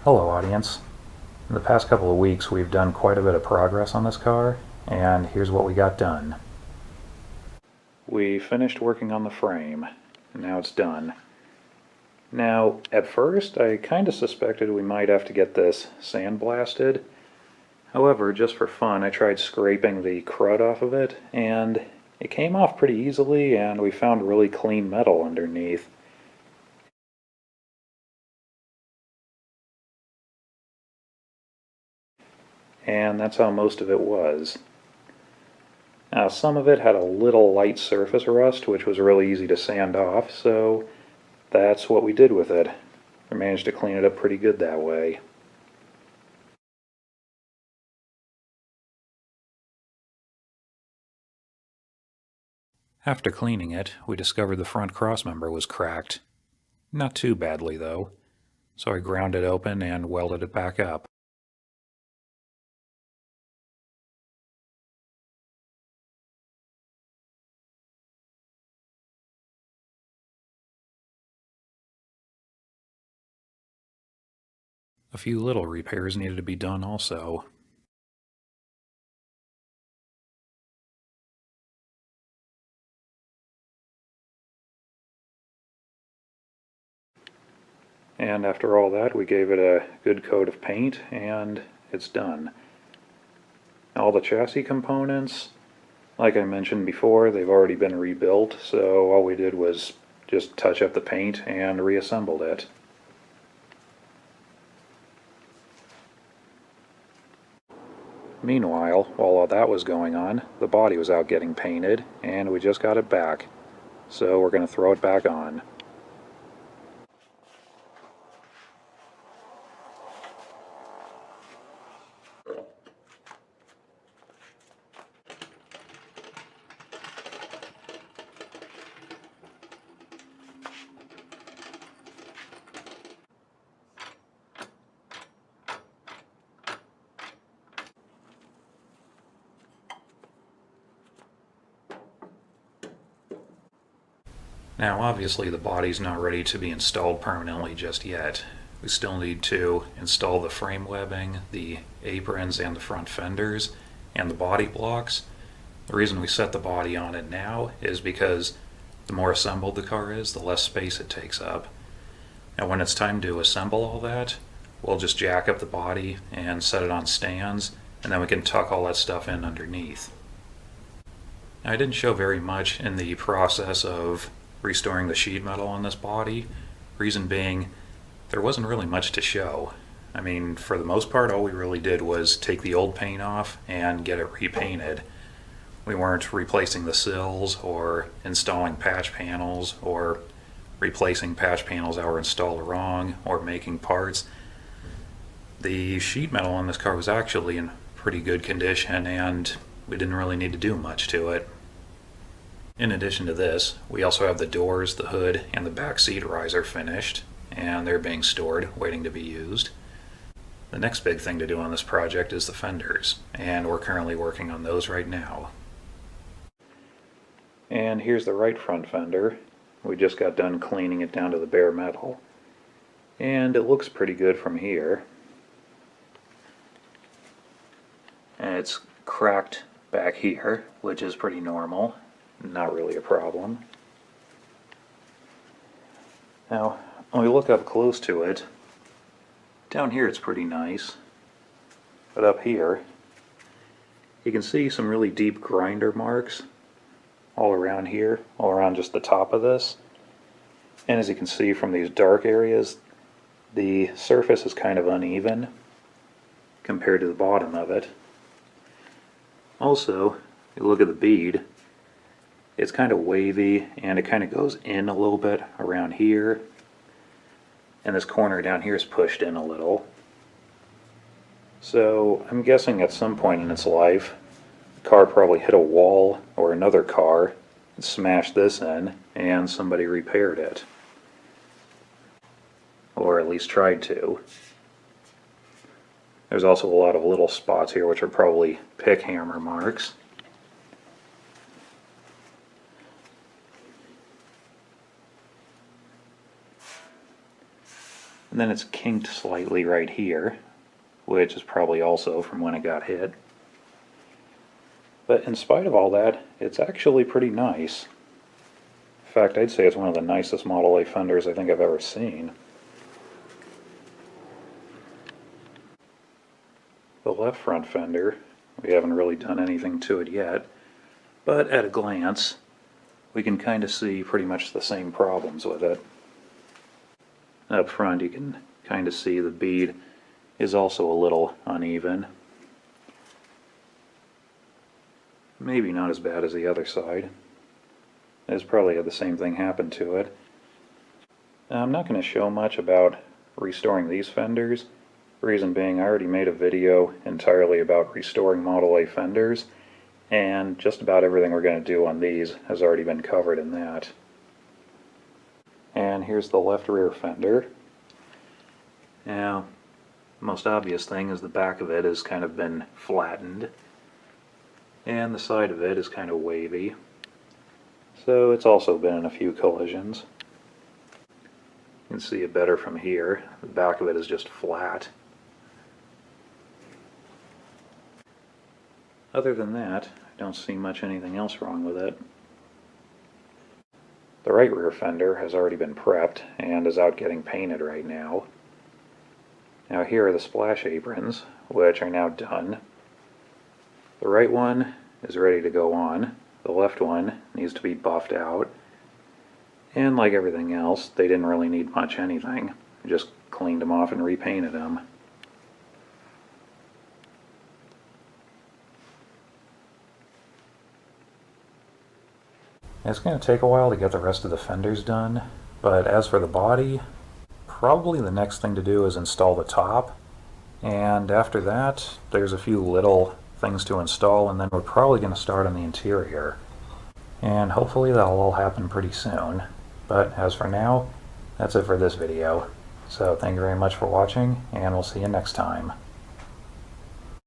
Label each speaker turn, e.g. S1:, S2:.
S1: Hello audience. In the past couple of weeks we've done quite a bit of progress on this car, and here's what we got done. We finished working on the frame, and now it's done. Now, at first I kinda suspected we might have to get this sandblasted. However, just for fun, I tried scraping the crud off of it, and it came off pretty easily, and we found really clean metal underneath. And that's how most of it was. Now, some of it had a little light surface rust, which was really easy to sand off, so that's what we did with it. We managed to clean it up pretty good that way. After cleaning it, we discovered the front crossmember was cracked. Not too badly, though, so I ground it open and welded it back up. A few little repairs needed to be done also. And after all that, we gave it a good coat of paint, and it's done. All the chassis components, like I mentioned before, they've already been rebuilt, so all we did was just touch up the paint and reassembled it. Meanwhile, while all that was going on, the body was out getting painted, and we just got it back. So we're going to throw it back on. Now obviously the body's not ready to be installed permanently just yet. We still need to install the frame webbing, the aprons and the front fenders, and the body blocks. The reason we set the body on it now is because the more assembled the car is, the less space it takes up. And when it's time to assemble all that, we'll just jack up the body and set it on stands, and then we can tuck all that stuff in underneath. Now, I didn't show very much in the process of restoring the sheet metal on this body, reason being there wasn't really much to show. I mean, for the most part, all we really did was take the old paint off and get it repainted. We weren't replacing the sills or installing patch panels or replacing patch panels that were installed wrong or making parts. The sheet metal on this car was actually in pretty good condition, and we didn't really need to do much to it. In addition to this, we also have the doors, the hood, and the back seat riser finished, and they're being stored, waiting to be used. The next big thing to do on this project is the fenders, and we're currently working on those right now. And here's the right front fender. We just got done cleaning it down to the bare metal, and it looks pretty good from here. And it's cracked back here, which is pretty normal. Not really a problem. Now, when we look up close to it, down here it's pretty nice, but up here you can see some really deep grinder marks all around here, all around just the top of this. And as you can see from these dark areas, the surface is kind of uneven compared to the bottom of it. Also, you look at the bead, it's kind of wavy, and it kind of goes in a little bit around here, and this corner down here is pushed in a little. So I'm guessing at some point in its life the car probably hit a wall or another car and smashed this in, and somebody repaired it, or at least tried to. There's also a lot of little spots here which are probably pick hammer marks. And then it's kinked slightly right here, which is probably also from when it got hit. But in spite of all that, it's actually pretty nice. In fact, I'd say it's one of the nicest Model A Fenders I think I've ever seen. The left front fender, we haven't really done anything to it yet, but at a glance, we can kind of see pretty much the same problems with it. Up front, you can kind of see the bead is also a little uneven. Maybe not as bad as the other side. It's probably had the same thing happen to it. Now, I'm not going to show much about restoring these fenders. Reason being, I already made a video entirely about restoring Model A fenders, and just about everything we're going to do on these has already been covered in that. And here's the left rear fender. Now, the most obvious thing is the back of it has kind of been flattened, and the side of it is kind of wavy. So it's also been in a few collisions. You can see it better from here. The back of it is just flat. Other than that, I don't see much anything else wrong with it. The right rear fender has already been prepped and is out getting painted right now. Now here are the splash aprons, which are now done. The right one is ready to go on. The left one needs to be buffed out. And like everything else, they didn't really need much anything. I just cleaned them off and repainted them. It's going to take a while to get the rest of the fenders done, but as for the body, probably the next thing to do is install the top, and after that there's a few little things to install, and then we're probably going to start on the interior. And hopefully that'll all happen pretty soon. But as for now, that's it for this video. So thank you very much for watching, and we'll see you next time.